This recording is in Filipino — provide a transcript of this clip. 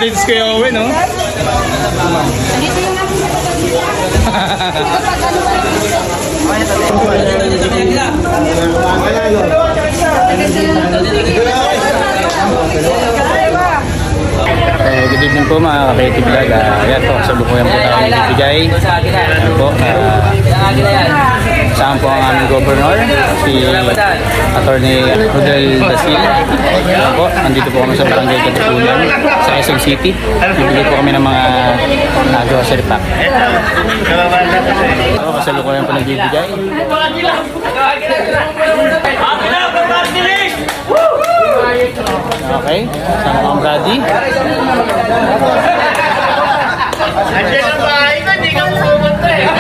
updates kay Owen, no? Good evening po mga ka-Betty Vlog. Ayan po, salukuyan po tayo nagbibigay. Ayan po, saan po ang aming governor, si Attorney Rodel Dasil. Ayan po, nandito po kami sa Barangay Katipunan, sa Quezon City. Bibigay po kami ng mga grocery pack. So, kasalukuyan po nagbibigay. Okay, sama kang Brady. Andiyan ang bahay ko, hindi ka pumunta eh.